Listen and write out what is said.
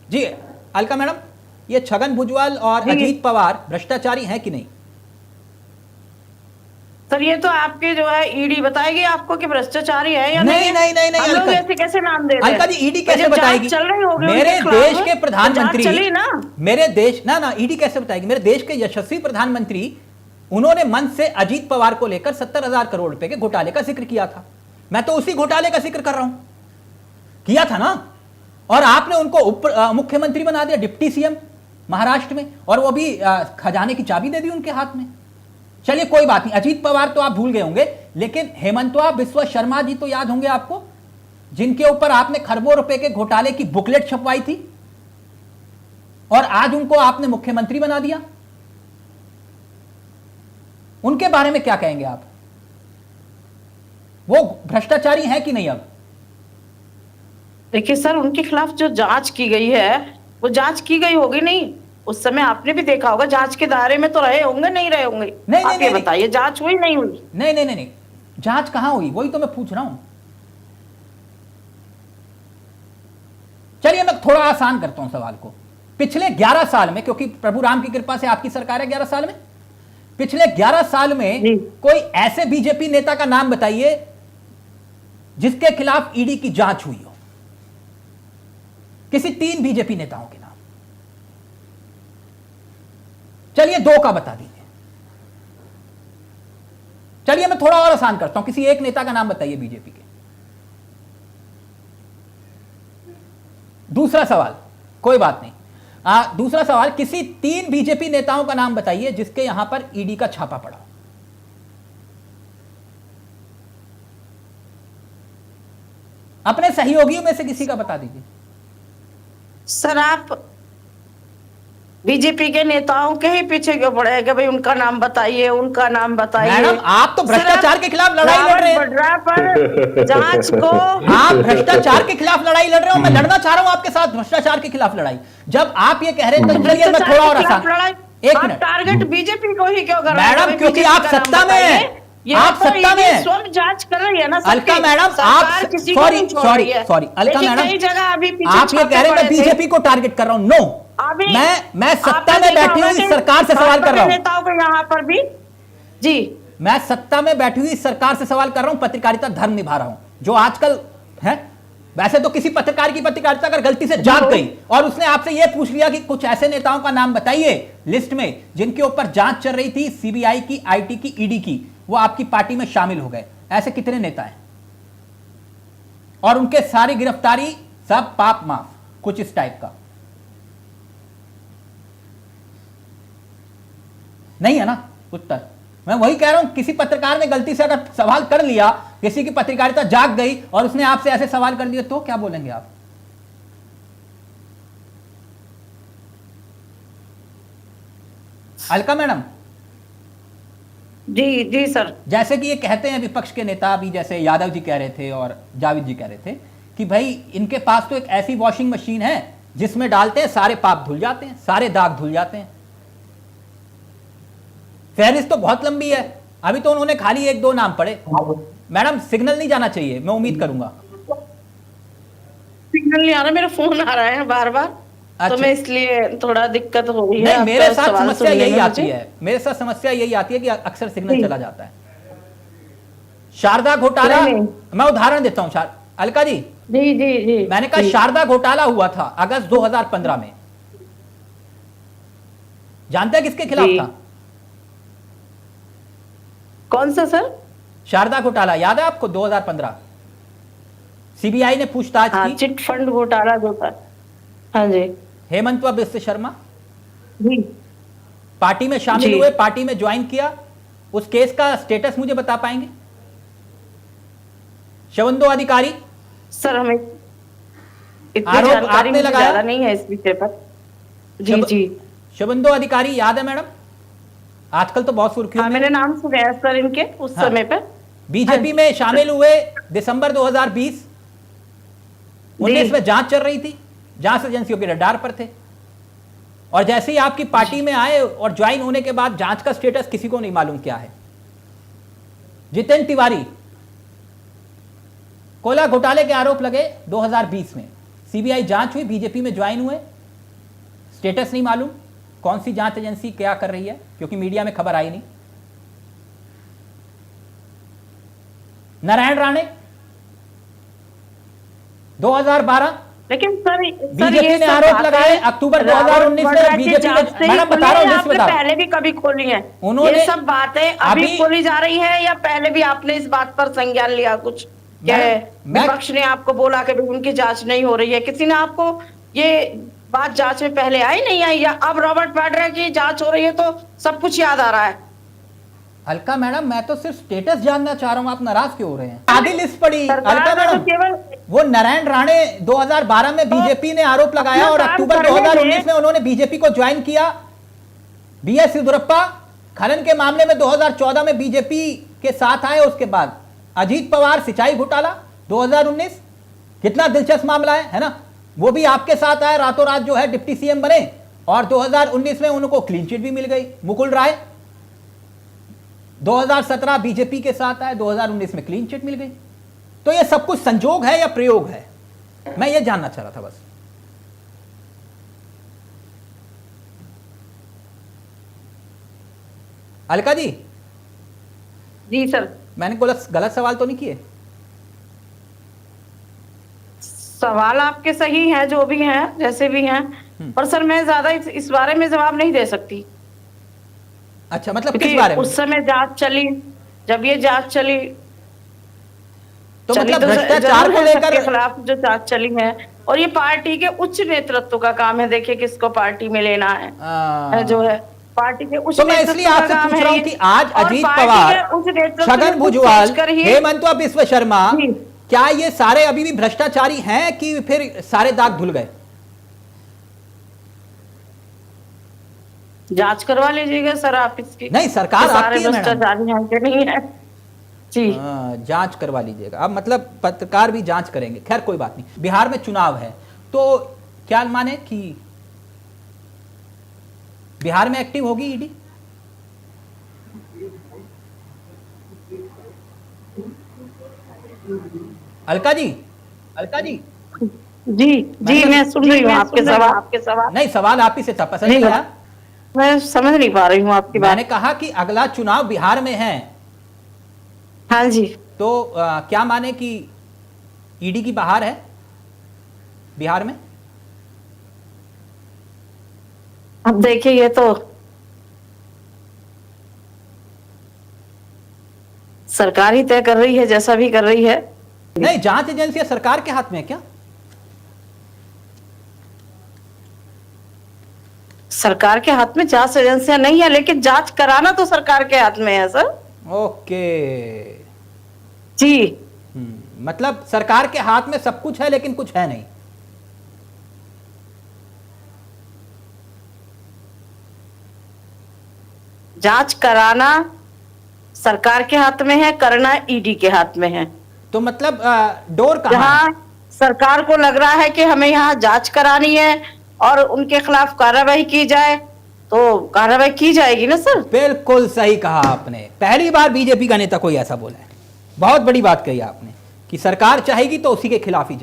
जी Alka madam, ये छगन भुजबल और अजीत पवार भ्रष्टाचारी हैं कि नहीं? सर ये तो आपके जो है ईडी बताएगी आपको कि भ्रष्टाचारी है या नहीं। नहीं हम लोग ऐसे कैसे नाम दे रहे हैं? अलका जी, ईडी कैसे बताएगी? चल रही होगी मेरे देश के प्रधानमंत्री, चली ना मेरे देश ना ईडी कैसे बताएगी? मेरे देश के यशस्वी प्रधानमंत्री, उन्होंने मन से अजीत पवार को लेकर 70,000 करोड़ रुपए के घोटाले का जिक्र किया था। मैं तो उसी घोटाले का जिक्र कर रहा हूं, किया था ना। और आपने उनको उप मुख्यमंत्री बना दिया, डिप्टी सीएम महाराष्ट्र में, और वो भी खजाने की चाबी दे दी उनके हाथ में। चलिए कोई बात नहीं, अजीत पवार तो आप भूल गए होंगे, लेकिन हेमंतवा बिस्वा शर्मा जी तो याद होंगे आपको, जिनके ऊपर आपने खरबों रुपए के घोटाले की बुकलेट छपवाई थी और आज उनको आपने मुख्यमंत्री बना दिया। उनके बारे में क्या कहेंगे आप? वो भ्रष्टाचारी हैं कि नहीं? अब देखिए सर, उनके खिलाफ जो जांच की गई है वो जांच की गई होगी नहीं? उस समय आपने भी देखा होगा, जांच के दायरे में तो रहे होंगे, नहीं रहे होंगे? नहीं बताइए, जांच हुई नहीं हुई? नहीं, जांच कहां हुई, वही तो मैं पूछ रहा हूं। चलिए मैं थोड़ा आसान करता हूं सवाल को। पिछले 11 साल में, क्योंकि प्रभु राम की कृपा से आपकी सरकार है 11 साल में, पिछले 11 साल में कोई ऐसे बीजेपी नेता का नाम बताइए जिसके खिलाफ ईडी की जांच हुई हो। किसी 3 बीजेपी नेताओं के नाम, चलिए 2 का बता दीजिए। चलिए मैं थोड़ा और आसान करता हूं, किसी एक नेता का नाम बताइए बीजेपी के। दूसरा सवाल, कोई बात नहीं, दूसरा सवाल, किसी 3 बीजेपी नेताओं का नाम बताइए जिसके यहां पर ईडी का छापा पड़ा। अपने सहयोगियों में से किसी का बता दीजिए। सर आप बीजेपी के नेताओं के ही पीछे क्यों पड़े हैं कि भाई उनका नाम बताइए, उनका नाम बताइए? मैडम आप तो भ्रष्टाचार के खिलाफ लड़ाई लड़ रहे हैं। पर जांच को आप भ्रष्टाचार के खिलाफ लड़ाई लड़ रहे हो, मैं लड़ना चाह रहा हूं आपके साथ भ्रष्टाचार के खिलाफ लड़ाई। जब आप ये कह रहे हैं तो चलिए मैं थोड़ा और आसान, एक मिनट, टारगेट बीजेपी को ही क्यों कर रहे हैं मैडम? क्योंकि आप सत्ता में हैं, आप सत्ता में स्वयं जांच कर रही है ना। अलका मैडम आप, सॉरी अलका मैडम, आप ये कह रहे हैं मैं बीजेपी को टारगेट कर रहा हूं। नो, मैं सत्ता में बैठी हुई सरकार से सवाल कर रहा हूं। नेताओं को यहाँ पर भी जी, मैं सत्ता में बैठी हुई सरकार से सवाल कर रहा हूं, पत्रकारिता धर्म निभा रहा हूं जो आजकल है। वैसे तो किसी पत्रकार की पत्रकारिता अगर गलती से जाग गई और उसने आपसे यह पूछ लिया कि कुछ ऐसे नेताओं का नाम बताइए लिस्ट में जिनके ऊपर जांच चल रही थी, सीबीआई की, आईटी की, ईडी की, वो आपकी पार्टी में शामिल हो गए, ऐसे कितने नेता हैं? और उनके सारी गिरफ्तारी सब पाप माफ, कुछ इस टाइप का नहीं है ना उत्तर? मैं वही कह रहा हूं, किसी पत्रकार ने गलती से अगर सवाल कर लिया, किसी की पत्रकारिता जाग गई और उसने आपसे ऐसे सवाल कर दिए, तो क्या बोलेंगे आप? अलका मैडम जी जी सर, जैसे कि ये कहते हैं विपक्ष के नेता, अभी जैसे यादव जी कह रहे थे और जावेद जी कह रहे थे कि भाई इनके पास तो एक ऐसी वॉशिंग मशीन है जिसमें डालते हैं सारे पाप धुल जाते हैं, सारे दाग धुल जाते हैं। फहरिस्त तो बहुत लंबी है, अभी तो उन्होंने खाली 1-2 नाम पढ़े। मैडम सिग्नल नहीं जाना चाहिए, मैं उम्मीद करूंगा। सिग्नल नहीं आ रहा, मेरा फोन आ रहा है बार बार। अच्छा। तो मैं इसलिए थोड़ा दिक्कत हो रही है। मेरे साथ समस्या यही आती है, मेरे साथ समस्या यही आती है कि अक्सर सिग्नल चला जाता है। शारदा घोटाला, मैं उदाहरण देता हूं अलका जी। जी जी जी, मैंने कहा शारदा घोटाला हुआ था अगस्त 2015 में, जानते हैं किसके खिलाफ था? कौन सा सर? शारदा घोटाला याद है आपको? 2015 सीबीआई ने पूछताछ की, चिट फंड घोटाला जो था। हाँ जी, हेमंतवा बिस्वा शर्मा जी पार्टी में शामिल हुए, पार्टी में ज्वाइन किया। उस केस का स्टेटस मुझे बता पाएंगे? शवंदो अधिकारी सर, हमें इतनी जानकारी मुझे ज्यादा नहीं है इस विषय पर। जी जी, शवंदो अधिकारी याद है मैडम? आजकल तो बहुत सुर्खियों में, मैंने नाम सुना सर इनके उस समय पर। बीजेपी में शामिल हुए दिसंबर 2020, 19 में जांच चल रही थी, जांच एजेंसियों के रडार पर थे, और जैसे ही आपकी पार्टी में आए और ज्वाइन होने के बाद जांच का स्टेटस किसी को नहीं मालूम क्या है। जितेंद्र तिवारी, कोयला घोटाले के आरोप लगे 2020 में, सीबीआई जांच हुई, बीजेपी में ज्वाइन हुए, स्टेटस नहीं मालूम कौन सी जांच एजेंसी क्या कर रही है, क्योंकि मीडिया में खबर आई नहीं। नारायण राणे 2012 लेकिन सर बीजेपी ये ने सब आरोप लगाए अक्टूबर 2019 में बीजेपी ने, मैडम बता रहा हूं, लिस्ट बता रहा हूं। पहले भी कभी खोली है उन्होंने ये सब बातें अभी खोली जा रही है या पहले भी आपने इस बात पर संज्ञान लिया कुछ? विपक्ष ने आपको बोला कि उनकी जांच नहीं हो रही है, किसी ने आपको ये बात जांच में पहले आई नहीं आई, या अब रॉबर्ट वाड्रा की जांच हो रही है तो सब कुछ याद आ रहा है? अलका मैडम, मैं तो सिर्फ स्टेटस जानना चाह रहा हूं, आप नाराज क्यों हो रहे हैं? आधी लिस्ट पड़ी अलका मैडम। केवल वो नारायण राणे 2012 में बीजेपी ने आरोप लगाया और अक्टूबर 2019 में उन्होंने बीजेपी को ज्वाइन किया। बीएस येदियुरप्पा खनन के मामले में 2014 में बीजेपी के साथ आए। उसके बाद अजीत पवार सिंचाई घोटाला 2019, कितना दिलचस्प मामला है ना? वो भी आपके साथ आए, रातों रात जो है डिप्टी सीएम बने और 2019 में उनको क्लीन चिट भी मिल गई। मुकुल राय 2017 बीजेपी के साथ आए, 2019 में क्लीन चिट मिल गई। तो ये सब कुछ संजोग है या प्रयोग है? मैं ये जानना चाह रहा था बस। अलका जी। जी सर। मैंने गलत सवाल तो नहीं किए? सवाल आपके सही हैं, जो भी हैं जैसे भी हैं, पर सर मैं ज्यादा इस बारे में जवाब नहीं दे सकती। अच्छा, मतलब किस बारे में? उस समय जांच चली, जब ये जांच चली तो मतलब भ्रष्टाचार को लेकर के खिलाफ जो जांच चली है, और ये पार्टी के उच्च नेतृत्व का काम है। देखिए किसको पार्टी में लेना है जो है पार्टी के उच्च तो मैं इसलिए आपसे पूछ रहा हूं कि आज अजीत पवार, छगन भुजबल, हेमंत बिश्व शर्मा, क्या ये सारे अभी भी भ्रष्टाचारी हैं कि फिर सारे दाग धुल गए? जांच करवा लीजिएगा सर आप इसकी। नहीं, सरकार आपकी है भ्रष्टाचारी हैं कि नहीं है जी। जांच करवा लीजिएगा। अब मतलब पत्रकार भी जांच करेंगे। खैर कोई बात नहीं। बिहार में चुनाव है तो क्या माने कि बिहार में एक्टिव होगी ईडी? अलका जी, अलका जी। जी जी मैं सुन रही हूँ आपके सवाल। नहीं, सवाल आप ही से था, पसंद नहीं आया? मैं समझ नहीं पा रही हूँ आपकी बात। मैंने कहा कि अगला चुनाव बिहार में है। हाँ जी। तो क्या माने कि ईडी की बहार है बिहार में? अब देखिए ये तो सरकार ही तय कर रही है, जैसा भी कर रही है। नहीं, जांच एजेंसी सरकार के हाथ में है क्या? सरकार के हाथ में जांच एजेंसियां नहीं है, लेकिन जांच कराना तो सरकार के हाथ में है सर। ओके जी। मतलब सरकार के हाथ में सब कुछ है लेकिन कुछ है नहीं। जांच कराना सरकार के हाथ में है, करना ईडी के हाथ में है। तो मतलब डोर कहां है? जहां सरकार को लग रहा है कि हमें यहाँ जांच करानी है और उनके खिलाफ कार्रवाई की जाए तो कार्रवाई की जाएगी ना सर। बिल्कुल सही कहा आपने। पहली बार बीजेपी का नेता कोई ऐसा बोला है। बहुत बड़ी बात कही आपने कि सरकार चाहेगी तो उसी के खिलाफ ही